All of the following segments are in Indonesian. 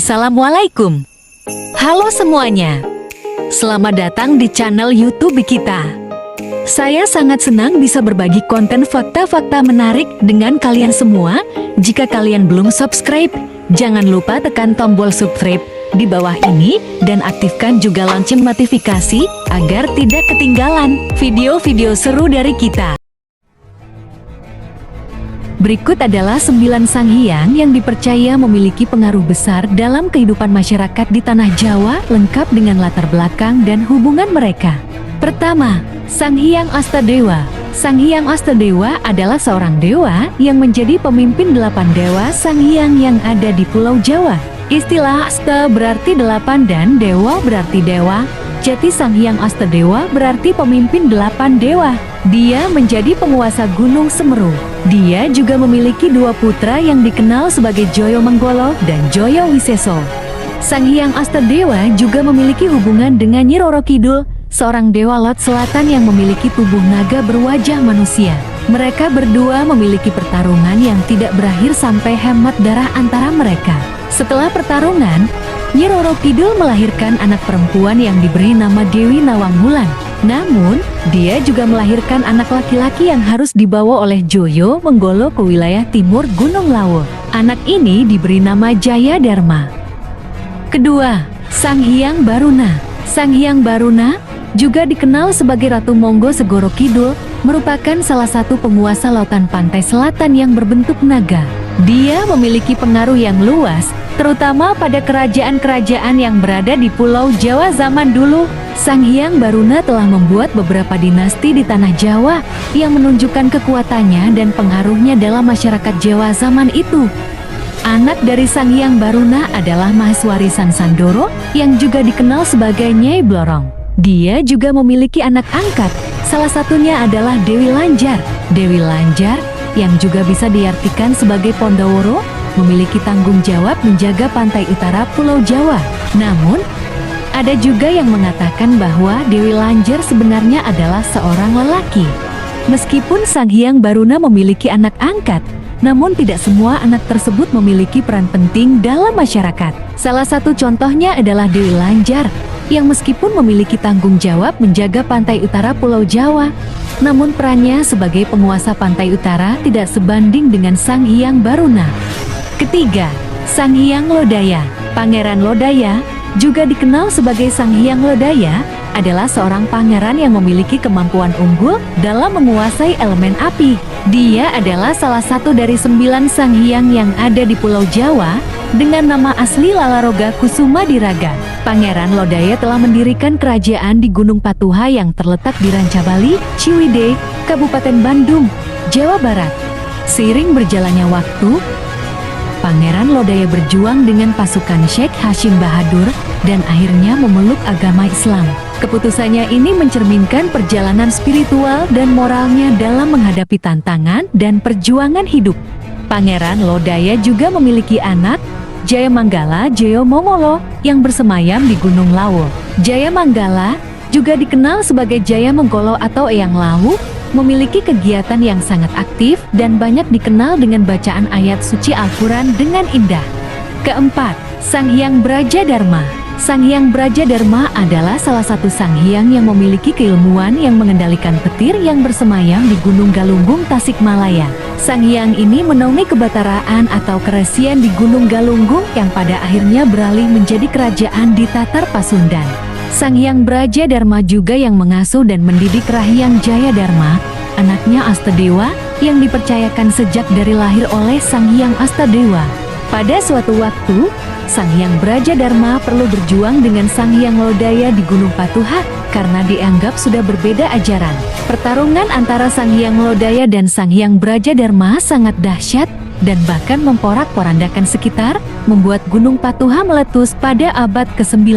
Assalamualaikum. Halo semuanya. Selamat datang di channel YouTube kita. Saya sangat senang bisa berbagi konten fakta-fakta menarik dengan kalian semua. Jika kalian belum subscribe, jangan lupa tekan tombol subscribe di bawah ini dan aktifkan juga lonceng notifikasi agar tidak ketinggalan video-video seru dari kita. Berikut adalah 9 Sanghyang yang dipercaya memiliki pengaruh besar dalam kehidupan masyarakat di Tanah Jawa, lengkap dengan latar belakang dan hubungan mereka. Pertama, Sanghyang Astadewa. Sanghyang Astadewa adalah seorang dewa yang menjadi pemimpin 8 dewa Sanghyang yang ada di Pulau Jawa. Istilah Asta berarti 8 dan Dewa berarti dewa. Jadi Sanghyang Astadewa berarti pemimpin 8 dewa. Dia menjadi penguasa Gunung Semeru. Dia juga memiliki 2 putra yang dikenal sebagai Joyo Menggolo dan Joyo Wiseso. Sanghyang Astadewa juga memiliki hubungan dengan Nyi Roro Kidul, seorang dewa laut selatan yang memiliki tubuh naga berwajah manusia. Mereka berdua memiliki pertarungan yang tidak berakhir sampai hemat darah antara mereka. Setelah pertarungan, Nyi Roro Kidul melahirkan anak perempuan yang diberi nama Dewi Nawang Wulan. Namun, dia juga melahirkan anak laki-laki yang harus dibawa oleh Joyo Menggolo ke wilayah timur Gunung Lawu. Anak ini diberi nama Jaya Dharma. Kedua, Sanghyang Baruna. Sanghyang Baruna juga dikenal sebagai Ratu Monggo Segoro Kidul, merupakan salah satu penguasa lautan pantai selatan yang berbentuk naga. Dia memiliki pengaruh yang luas, terutama pada kerajaan-kerajaan yang berada di Pulau Jawa zaman dulu. Sanghyang Baruna telah membuat beberapa dinasti di Tanah Jawa yang menunjukkan kekuatannya dan pengaruhnya dalam masyarakat Jawa zaman itu. Anak dari Sanghyang Baruna adalah Maheswari Sansandoro yang juga dikenal sebagai Nyai Blorong. Dia juga memiliki anak angkat, salah satunya adalah Dewi Lanjar. Dewi Lanjar yang juga bisa diartikan sebagai Pondoworo, memiliki tanggung jawab menjaga pantai utara Pulau Jawa. Namun, ada juga yang mengatakan bahwa Dewi Lanjar sebenarnya adalah seorang lelaki. Meskipun Sanghyang Baruna memiliki anak angkat, namun tidak semua anak tersebut memiliki peran penting dalam masyarakat. Salah satu contohnya adalah Dewi Lanjar, yang meskipun memiliki tanggung jawab menjaga pantai utara Pulau Jawa, namun perannya sebagai penguasa pantai utara tidak sebanding dengan Sanghyang Baruna. Ketiga, Sanghyang Lodaya. Pangeran Lodaya, juga dikenal sebagai Sanghyang Lodaya, adalah seorang pangeran yang memiliki kemampuan unggul dalam menguasai elemen api. Dia adalah salah satu dari 9 Sanghyang yang ada di Pulau Jawa dengan nama asli Lalaroga Kusuma Diraga. Pangeran Lodaya telah mendirikan kerajaan di Gunung Patuha yang terletak di Rancabali, Ciwidey, Kabupaten Bandung, Jawa Barat. Seiring berjalannya waktu, Pangeran Lodaya berjuang dengan pasukan Sheikh Hashim Bahadur dan akhirnya memeluk agama Islam. Keputusannya ini mencerminkan perjalanan spiritual dan moralnya dalam menghadapi tantangan dan perjuangan hidup. Pangeran Lodaya juga memiliki anak, Jayamanggala Joyo Momolo, yang bersemayam di Gunung Lawu. Jayamanggala juga dikenal sebagai Jaya Menggolo atau Eyang Lawu, memiliki kegiatan yang sangat aktif dan banyak dikenal dengan bacaan ayat suci Al-Quran dengan indah. Keempat, Sanghyang Brajadharma. Sanghyang Brajadharma adalah salah satu Sanghyang yang memiliki keilmuan yang mengendalikan petir yang bersemayam di Gunung Galunggung, Tasikmalaya. Sanghyang ini menaungi kebataraan atau keresian di Gunung Galunggung yang pada akhirnya beralih menjadi kerajaan di Tatar Pasundan. Sanghyang Brajadharma juga yang mengasuh dan mendidik Rahyang Jayadharma, anaknya Astadewa, yang dipercayakan sejak dari lahir oleh Sanghyang Astadewa. Pada suatu waktu, Sanghyang Brajadharma perlu berjuang dengan Sanghyang Lodaya di Gunung Patuha karena dianggap sudah berbeda ajaran. Pertarungan antara Sanghyang Lodaya dan Sanghyang Brajadharma sangat dahsyat dan bahkan memporak-porandakan sekitar, membuat Gunung Patuha meletus pada abad ke-9.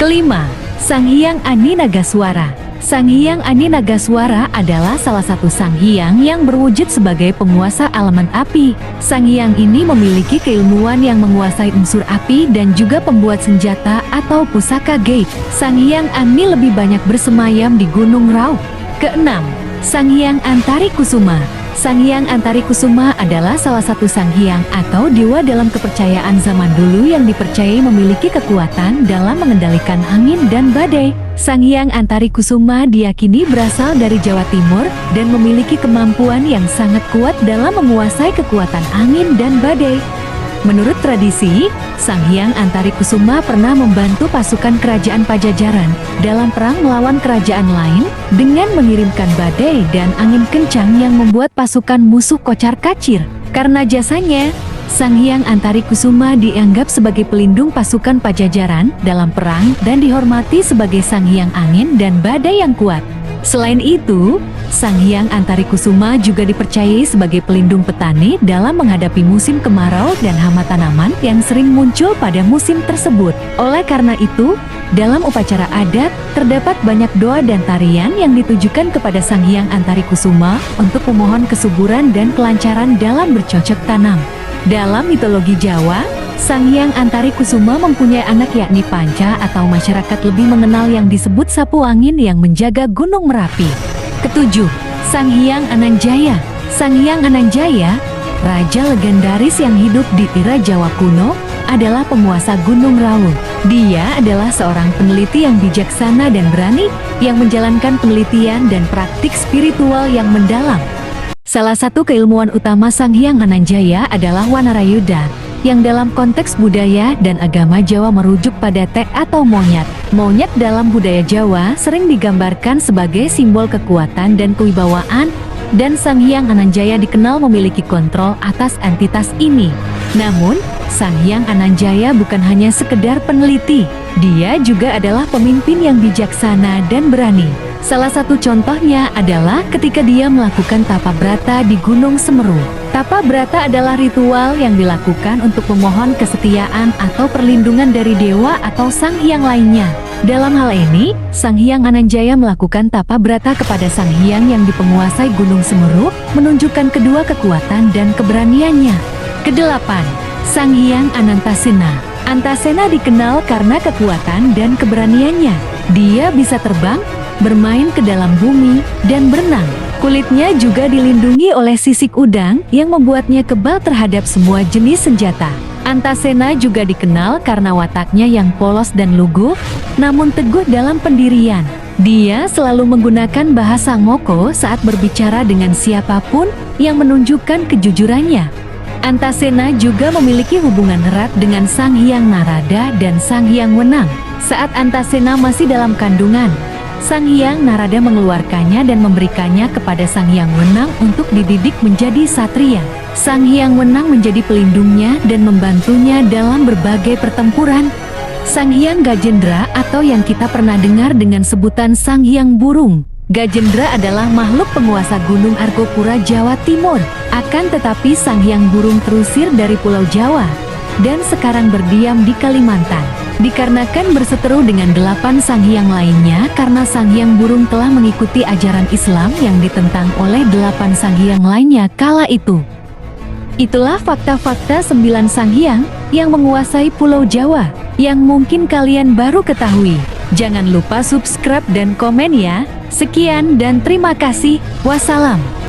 Kelima, Sanghyang Ani Nagaswara. Sanghyang Ani Nagaswara adalah salah satu Sanghyang yang berwujud sebagai penguasa elemen api. Sanghyang ini memiliki keilmuan yang menguasai unsur api dan juga pembuat senjata atau pusaka gaib. Sanghyang Ani lebih banyak bersemayam di Gunung Raung. Keenam, Sanghyang Antari Kusuma. Sang Hyang Antarikusuma adalah salah satu sang hyang atau dewa dalam kepercayaan zaman dulu yang dipercayai memiliki kekuatan dalam mengendalikan angin dan badai. Sang Hyang Antarikusuma diyakini berasal dari Jawa Timur dan memiliki kemampuan yang sangat kuat dalam menguasai kekuatan angin dan badai. Menurut tradisi, Sang Hyang Antarikusuma pernah membantu pasukan kerajaan Pajajaran dalam perang melawan kerajaan lain dengan mengirimkan badai dan angin kencang yang membuat pasukan musuh kocar-kacir. Karena jasanya, Sang Hyang Antarikusuma dianggap sebagai pelindung pasukan Pajajaran dalam perang dan dihormati sebagai Sang Hyang Angin dan Badai yang kuat. Selain itu, Sang Hyang Antarikusuma juga dipercayai sebagai pelindung petani dalam menghadapi musim kemarau dan hama tanaman yang sering muncul pada musim tersebut. Oleh karena itu, dalam upacara adat, terdapat banyak doa dan tarian yang ditujukan kepada Sang Hyang Antarikusuma untuk memohon kesuburan dan kelancaran dalam bercocok tanam. Dalam mitologi Jawa, Sang Hyang Antarikusuma mempunyai anak yakni Panca atau masyarakat lebih mengenal yang disebut sapu angin yang menjaga Gunung Merapi. Ketujuh, Sang Hyang Ananjaya. Sang Hyang Ananjaya, raja legendaris yang hidup di era Jawa kuno, adalah penguasa Gunung Rawu. Dia adalah seorang peneliti yang bijaksana dan berani, yang menjalankan penelitian dan praktik spiritual yang mendalam. Salah satu keilmuan utama Sang Hyang Ananjaya adalah Wanarayuda, yang dalam konteks budaya dan agama Jawa merujuk pada tek atau monyet. Monyet dalam budaya Jawa sering digambarkan sebagai simbol kekuatan dan kewibawaan, dan Sang Hyang Ananjaya dikenal memiliki kontrol atas entitas ini. Namun, Sang Hyang Ananjaya bukan hanya sekedar peneliti, dia juga adalah pemimpin yang bijaksana dan berani. Salah satu contohnya adalah ketika dia melakukan tapa brata di Gunung Semeru. Tapa brata adalah ritual yang dilakukan untuk memohon kesetiaan atau perlindungan dari dewa atau sang hyang lainnya. Dalam hal ini, Sang Hyang Ananjaya melakukan tapa brata kepada sang hyang yang dipenguasai Gunung Semeru, menunjukkan kedua kekuatan dan keberaniannya. Kedelapan, Sang Hyang Anantasena. Antasena dikenal karena kekuatan dan keberaniannya. Dia bisa terbang, bermain ke dalam bumi, dan berenang. Kulitnya juga dilindungi oleh sisik udang yang membuatnya kebal terhadap semua jenis senjata. Antasena juga dikenal karena wataknya yang polos dan lugu, namun teguh dalam pendirian. Dia selalu menggunakan bahasa ngoko saat berbicara dengan siapapun yang menunjukkan kejujurannya. Antasena juga memiliki hubungan erat dengan Sang Hyang Narada dan Sang Hyang Wenang. Saat Antasena masih dalam kandungan, Sang Hyang Narada mengeluarkannya dan memberikannya kepada Sang Hyang Wenang untuk dididik menjadi satria. Sang Hyang Wenang menjadi pelindungnya dan membantunya dalam berbagai pertempuran. Sang Hyang Gajendra atau yang kita pernah dengar dengan sebutan Sang Hyang Burung. Gajendra adalah makhluk penguasa Gunung Argopura, Jawa Timur. Akan tetapi Sang Hyang Burung terusir dari Pulau Jawa dan sekarang berdiam di Kalimantan. Dikarenakan berseteru dengan 8 sang hyang lainnya karena Sang Hyang Burung telah mengikuti ajaran Islam yang ditentang oleh 8 sang hyang lainnya kala itu. Itulah fakta-fakta 9 sang hyang yang menguasai Pulau Jawa yang mungkin kalian baru ketahui. Jangan lupa subscribe dan komen ya. Sekian dan terima kasih. Wassalam.